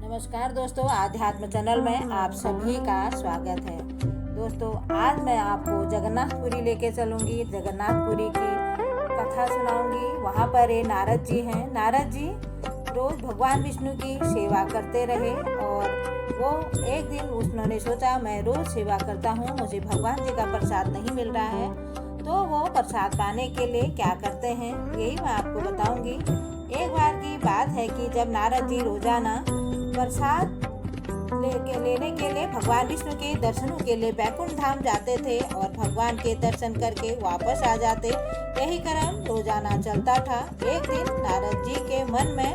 नमस्कार दोस्तों, आध्यात्म चैनल में आप सभी का स्वागत है। दोस्तों, आज मैं आपको जगन्नाथपुरी लेके चलूंगी। जगन्नाथपुरी की कथा सुनाऊंगी। वहाँ पर ये नारद जी हैं। नारद जी रोज भगवान विष्णु की सेवा करते रहे और वो एक दिन उन्होंने सोचा, मैं रोज सेवा करता हूँ, मुझे भगवान जी का प्रसाद नहीं मिल रहा है, तो वो प्रसाद पाने के लिए क्या करते हैं यही मैं आपको बताऊंगी। एक बार की बात है कि जब नारद जी रोजाना प्रसाद लेने के लिए भगवान विष्णु के दर्शनों के लिए बैकुंठ धाम जाते थे और भगवान के दर्शन करके वापस आ जाते। यही क्रम रोजाना चलता था। एक दिन नारद जी के मन में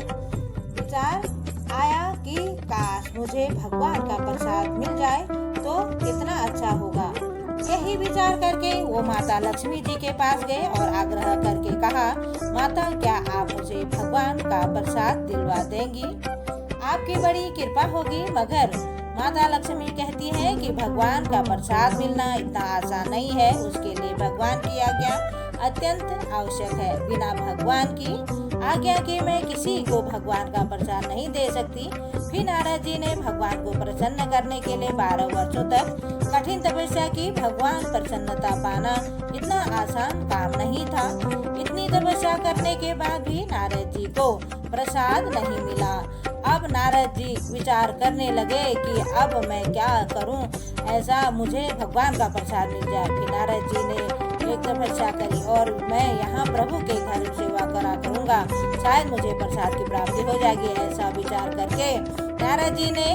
विचार आया कि काश मुझे भगवान का प्रसाद मिल जाए तो कितना अच्छा होगा। यही विचार करके वो माता लक्ष्मी जी के पास गए और आग्रह करके कहा, माता, क्या आप मुझे भगवान का प्रसाद दिलवा देंगी? आपकी बड़ी कृपा होगी। मगर माता लक्ष्मी कहती है कि भगवान का प्रसाद मिलना इतना आसान नहीं है, उसके लिए भगवान की आज्ञा अत्यंत आवश्यक है। बिना भगवान की आज्ञा के मैं किसी को भगवान का प्रसाद नहीं दे सकती। फिर नारद जी ने भगवान को प्रसन्न करने के लिए 12 वर्षों तक कठिन तपस्या की। भगवान प्रसन्नता पाना इतना आसान काम नहीं था। इतनी तपस्या करने के बाद भी नारद जी को प्रसाद नहीं मिला। अब नारद जी विचार करने लगे कि अब मैं क्या करूं, ऐसा मुझे भगवान का प्रसाद मिल जाए। फिर नारद जी ने एक तपस्या करी और मैं यहाँ प्रभु के घर सेवा करा करूँगा, शायद मुझे प्रसाद की प्राप्ति हो जाएगी। ऐसा विचार करके नारद जी ने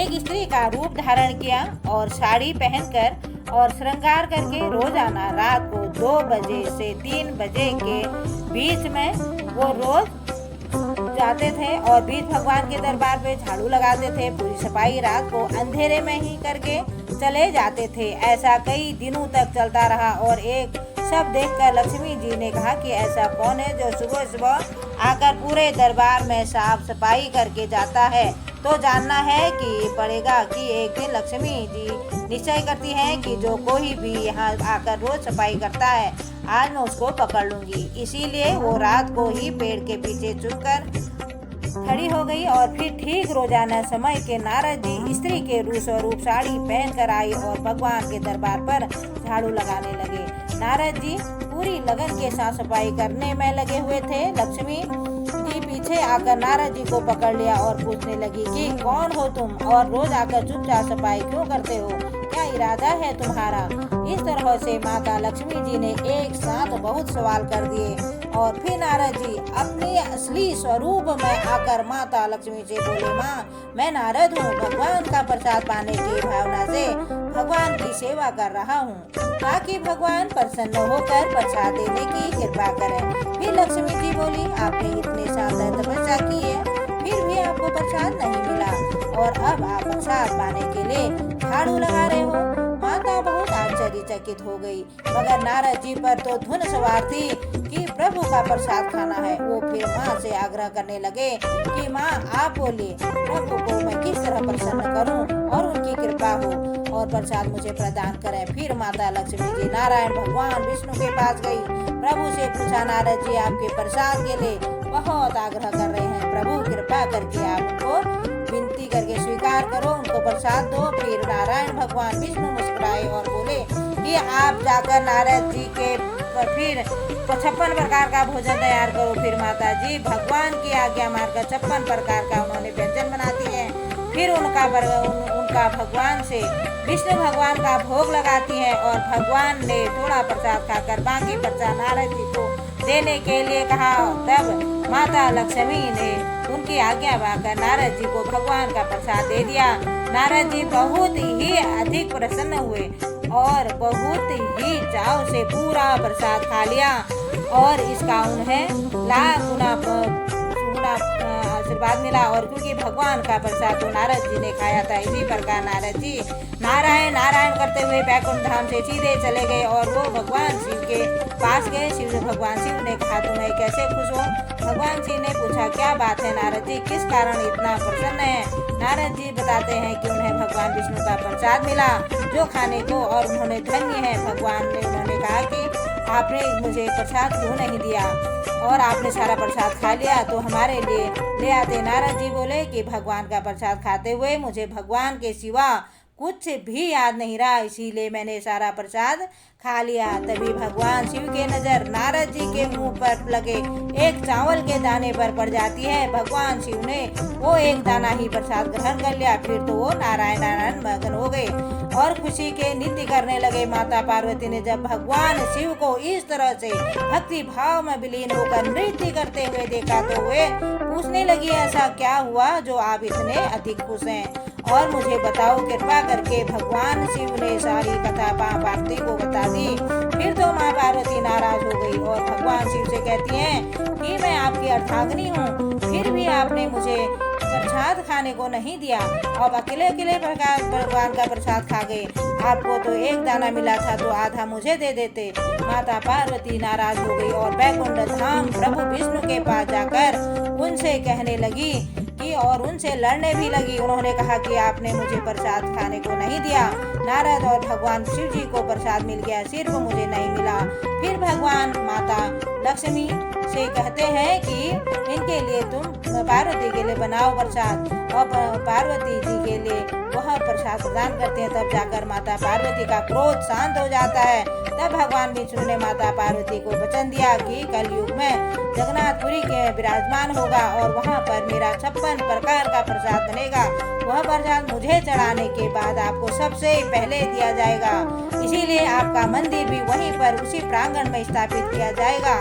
एक स्त्री का रूप धारण किया और साड़ी पहनकर और श्रृंगार करके रोजाना रात को 2 बजे से 3 बजे के बीच में वो रोज जाते थे और बीच भगवान के दरबार पे झाड़ू लगाते थे। पूरी सफाई रात को अंधेरे में ही करके चले जाते थे। ऐसा कई दिनों तक चलता रहा और एक सब देखकर लक्ष्मी जी ने कहा कि ऐसा कौन है जो सुबह सुबह आकर पूरे दरबार में साफ सफाई करके जाता है। तो जानना है कि पड़ेगा कि एक दिन लक्ष्मी जी निश्चय करती हैं कि जो कोई भी यहाँ आकर रोज सफाई करता है, आज मैं उसको पकड़ लूंगी। इसीलिए वो रात को ही पेड़ के पीछे छुपकर खड़ी हो गई और फिर ठीक रोजाना समय के नारद जी स्त्री के स्वरूप साड़ी पहनकर आई और भगवान के दरबार पर झाड़ू लगाने लगे। नारद जी पूरी लगन के साथ सफाई करने में लगे हुए थे। लक्ष्मी जी पीछे आकर नारद जी को पकड़ लिया और पूछने लगी कि कौन हो तुम और रोज आकर चुपचाप सफाई क्यों करते हो, क्या इरादा है तुम्हारा? इस तरह से माता लक्ष्मी जी ने एक साथ बहुत सवाल कर दिए और फिर नारद जी अपने असली स्वरूप में आकर माता लक्ष्मी से बोले, माँ, मैं नारद हूँ, भगवान का प्रसाद पाने की भावना से भगवान की सेवा कर रहा हूँ ताकि भगवान प्रसन्न होकर प्रसाद देने की कृपा करें। फिर लक्ष्मी जी बोली, आपने इतने साल तक तपस्या की है, फिर भी आपको प्रसाद नहीं मिला और अब आप प्रसाद पाने के लिए झाड़ू लगा रहे हो। माता बहुत आश्चर्यचकित हो गई, मगर नारद जी पर तो धुन सवार थी कि प्रभु का प्रसाद खाना है। वो फिर माँ से आग्रह करने लगे कि माँ, आप बोलिए, प्रभु को मैं किस तरह प्रसन्न करूं और उनकी कृपा हो और प्रसाद मुझे प्रदान करें। फिर माता लक्ष्मी जी नारायण भगवान विष्णु के पास गई। प्रभु से पूछा, नारद जी आपके प्रसाद के लिए बहुत आग्रह कर रहे हैं, प्रभु कृपा करके आप उनको विनती करके स्वीकार करो, उनको प्रसाद दो। फिर नारायण भगवान विष्णु मुस्कुराए और बोले कि आप जाकर नारद जी के फिर 56 प्रकार का भोजन तैयार करो। फिर माता जी भगवान की आज्ञा मानकर 56 प्रकार का उन्होंने व्यंजन बनाती है। फिर उनका भगवान से विष्णु भगवान का भोग लगाती है और भगवान ने थोड़ा प्रसाद खाकर बाकी प्रसाद नारद जी को देने के लिए कहा। तब माता लक्ष्मी ने उनकी आज्ञा पाकर नारद जी को भगवान का प्रसाद दे दिया। नारद जी बहुत ही अधिक प्रसन्न हुए और बहुत ही चाव से पूरा प्रसाद खा लिया और इसका उन्हें लाख गुना आशीर्वाद मिला। और क्योंकि भगवान का प्रसाद तो नारद जी ने खाया था, इसी प्रकार नारद जी नारायण नारायण करते हुए बैकुंठ धाम से सीधे चले गए और वो भगवान शिव के पास गए। भगवान शिव ने कहा, तुम्हें कैसे खुश हो? भगवान शिव ने पूछा, क्या बात है नारद जी, किस कारण इतना प्रसन्न है? नारद जी बताते हैं कि उन्हें भगवान विष्णु का प्रसाद मिला जो खाने को और उन्होंने धन्य है। भगवान ने उन्होंने कहा कि आपने मुझे प्रसाद क्यों नहीं दिया और आपने सारा प्रसाद खा लिया तो हमारे लिए ले आते। नारद जी बोले कि भगवान का प्रसाद खाते हुए मुझे भगवान के सिवा कुछ भी याद नहीं रहा, इसीलिए मैंने सारा प्रसाद खा लिया। तभी भगवान शिव के नज़र नारद जी के मुंह पर लगे एक चावल के दाने पर पड़ जाती है। भगवान शिव ने वो एक दाना ही प्रसाद ग्रहण कर लिया। फिर तो वो नारायण नारायण मगन हो गए और खुशी के नृत्य करने लगे। माता पार्वती ने जब भगवान शिव को इस तरह से भक्ति भाव में विलीन होकर नृत्य करते हुए देखा तो वे पूछने लगी, ऐसा क्या हुआ जो आप इतने अधिक खुश हैं, और मुझे बताओ। कृपा करके भगवान शिव ने सारी कथा माँ पार्वती को बता दी। फिर तो माँ पार्वती नाराज हो गई और भगवान शिव से कहती हैं कि मैं आपकी अर्धांगिनी हूँ, फिर भी आपने मुझे प्रसाद खाने को नहीं दिया। अब अकेले अकेले भगवान का प्रसाद खा गए। आपको तो एक दाना मिला था तो आधा मुझे दे देते। माता पार्वती नाराज हो गई और बैकुंठ धाम प्रभु विष्णु के पास जाकर उनसे कहने लगी कि और उनसे लड़ने भी लगी। उन्होंने कहा कि आपने मुझे प्रसाद खाने को नहीं दिया। नारद और भगवान शिव जी को प्रसाद मिल गया, सिर्फ मुझे नहीं मिला। फिर भगवान माता लक्ष्मी से कहते हैं कि इनके लिए तुम पार्वती के लिए बनाओ प्रसाद, और पार्वती जी के लिए वह प्रसाद प्रदान करते हैं। तब जाकर माता पार्वती का क्रोध शांत हो जाता है। तब भगवान विष्णु ने माता पार्वती को वचन दिया कि कलयुग में जगन्नाथपुरी के विराजमान होगा और वहाँ पर मेरा 56 प्रकार का प्रसाद बनेगा। वह प्रसाद मुझे चढ़ाने के बाद आपको सबसे पहले दिया जाएगा। इसीलिए आपका मंदिर भी वहीं पर उसी प्रांगण में स्थापित किया जाएगा।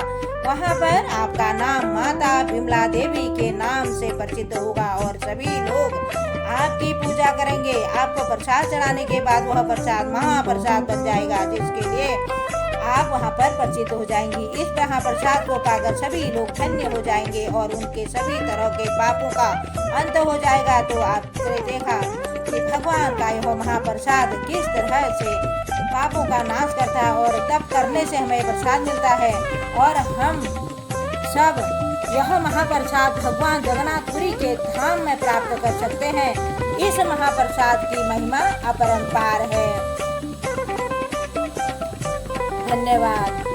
वहाँ पर आपका नाम माता विमला देवी के नाम से परिचित होगा और सभी लोग आपकी पूजा करेंगे। आपको प्रसाद चढ़ाने के बाद वह प्रसाद महाप्रसाद बन जाएगा, जिसके लिए आप वहाँ पर परिचित हो जाएंगी। इस महाप्रसाद को पाकर सभी लोग धन्य हो जाएंगे और उनके सभी तरह के पापों का अंत हो जाएगा। तो आपने देखा कि भगवान का यह महाप्रसाद किस तरह से पापों का नाश करता है और तप करने से हमें प्रसाद मिलता है, और हम सब यह महाप्रसाद भगवान जगन्नाथपुरी के धाम में प्राप्त कर सकते हैं। इस महाप्रसाद की महिमा अपरंपार है। धन्यवाद।